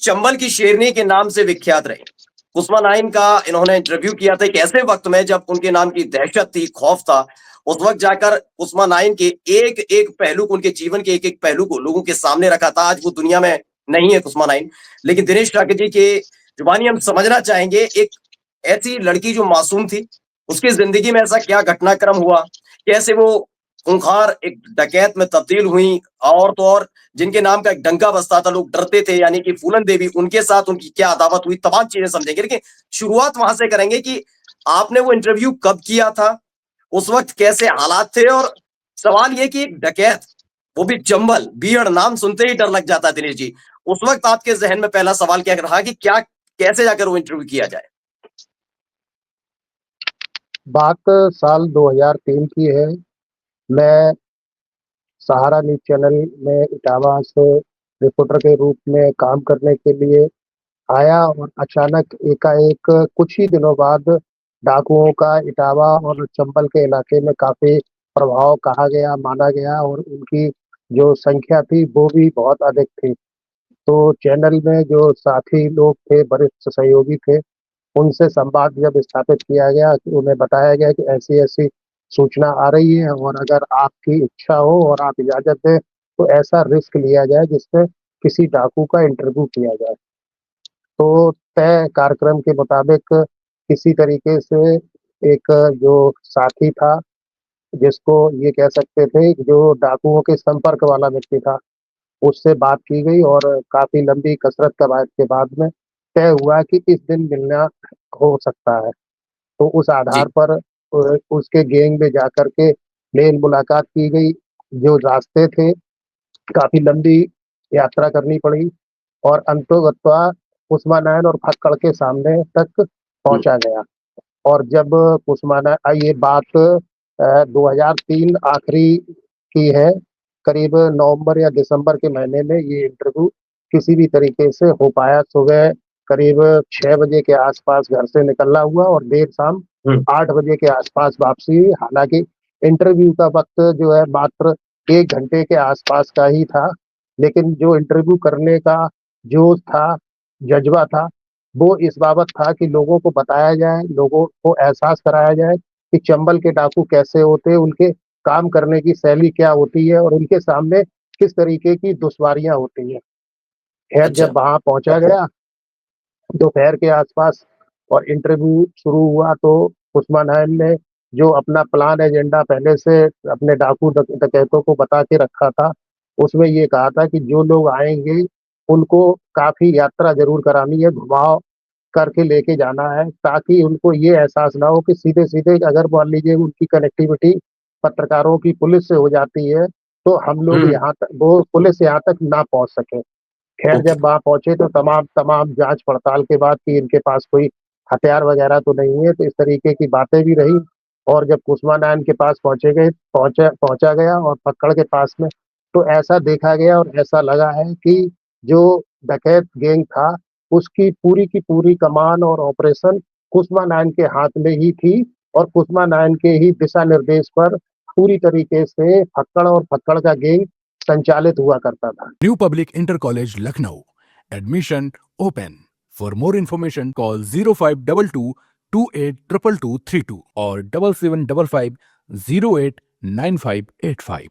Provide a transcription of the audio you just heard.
चंबल की शेरनी के नाम से विख्यात रही। कुसुमा नाइन का इन्होंने इंटरव्यू किया था एक ऐसे वक्त में जब उनके नाम की दहशत थी, खौफ था। उस वक्त जाकर कुसुमा नाइन के एक-एक पहलू को, उनके जीवन के एक-एक पहलू को लोगों के सामने रखा था। आज वो दुनिया में नहीं है कुसुमा नाइन, लेकिन दिनेश ठाकुर जी के जुबानी हम समझना चाहेंगे एक ऐसी लड़की जो मासूम थी, उसकी ज़िंदगी में ऐसा क्या घटनाक्रम हुआ, कैसे वो खूंखार एक डकैत में तब्दील हुई और तो और जिनके नाम का एक डंका बजता था, लोग डरते थे, यानी कि फूलन देवी, उनके साथ उनकी क्या अदावत हुई, तमाम चीज़ें समझेंगे। लेकिन शुरुआत वहाँ से करेंगे कि आपने वो इंटरव्यू कब किया था? उस वक़्त कैसे हालात थे? और सवाल ये कि एक डकैत, वो भी चंबल, बीहड़ नाम सुनते ही डर लग जाता है दिनेश जी। उस वक़्त आपके ज़हन में पहला सवाल क्या रहा कि क्या कैसे जाकर वो इंटरव्यू किया जाए? बात साल 2003 की है। मैं सहारा न्यूज़ चैनल में इटावा से रिपोर्टर के रूप में काम करने के लिए आया और अचानक एकाएक कुछ ही दिनों बाद डाकुओं का इटावा और चंबल के इलाके में काफ़ी प्रभाव कहा गया, माना गया और उनकी जो संख्या थी वो भी बहुत अधिक थी। तो चैनल में जो साथी लोग थे, वरिष्ठ सहयोगी थे, उनसे संवाद जब स्थापित किया गया कि उन्हें बताया गया कि ऐसी-ऐसी सूचना आ रही है और अगर आपकी इच्छा हो और आप इजाज़त दें, तो ऐसा रिस्क लिया जाए जिसमें किसी डाकू का इंटरव्यू किया जाए। तो तय कार्यक्रम के मुताबिक किसी तरीके से एक जो साथी था, जिसको ये कह सकते थे जो डाकुओं के संपर्क वाला व्यक्ति था, उससे बात की गई और काफ़ी लंबी कसरत के बाद में तय हुआ कि इस दिन मिलना हो सकता है। तो उस आधार जी, पर उसके गैंग में जाकर के मेल मुलाकात की गई। जो रास्ते थे, काफ़ी लंबी यात्रा करनी पड़ी और अंतोगत्वा कुसुमानायन और फक्कड़ के सामने तक हुँ, पहुँचा गया। और जब ये बात 2003 आखिरी की है, करीब नवंबर या दिसंबर के महीने में ये इंटरव्यू किसी भी तरीके से हो पाया। सुबह करीब 6 बजे के आस-पास घर से निकलना हुआ और देर शाम हुँ, 8 बजे के आस-पास वापसी हुई। हालाँकि इंटरव्यू का वक़्त जो है मात्र 1 घंटे के आस-पास का ही था, लेकिन जो इंटरव्यू करने का जोश था, जज़्बा था, वो इस बाबत था कि लोगों को बताया जाए, लोगों को एहसास कराया जाए कि चंबल के डाकू कैसे होते हैं, उनके काम करने की शैली क्या होती है और उनके सामने किस तरीके की दुश्वारियाँ होती हैं। खैर अच्छा, जब वहाँ पहुँचा गया, दोपहर के आस-पास और इंटरव्यू शुरू हुआ तो उस्मान खान ने जो अपना प्लान एजेंडा पहले से अपने डाकू डकैतों को बता के रखा था, उसमें ये कहा था कि जो लोग आएँगे, उनको काफ़ी यात्रा ज़रूर करानी है, घुमाव करके लेके जाना है, ताकि उनको ये एहसास ना हो कि सीधे-सीधे अगर मान लीजिए उनकी कनेक्टिविटी पत्रकारों की पुलिस से हो जाती है, तो हम लोग हुँ, यहाँ तक वो पुलिस यहाँ तक ना पहुँच सके। खैर ओके, जब वहाँ पहुँचे तो तमाम जाँच-पड़ताल के बाद कि इनके पास कोई हथियार वगैरह तो नहीं है, तो इस तरीके की बातें भी रही और जब कुस्मा नायन के पास पहुँचा गया और पक्कड़ के पास में, तो ऐसा देखा गया और ऐसा लगा है कि जो डकैत गैंग था, उसकी पूरी की पूरी कमान और ऑपरेशन कुस्मा नायन के हाथ में ही थी और कुस्मा नायन के ही दिशा-निर्देश पर पूरी तरीके से फक्कड़ का गैंग संचालित हुआ करता था। New Public Inter College Lucknow. Admission open. For more information, call 0522 282232 or 7755 089585.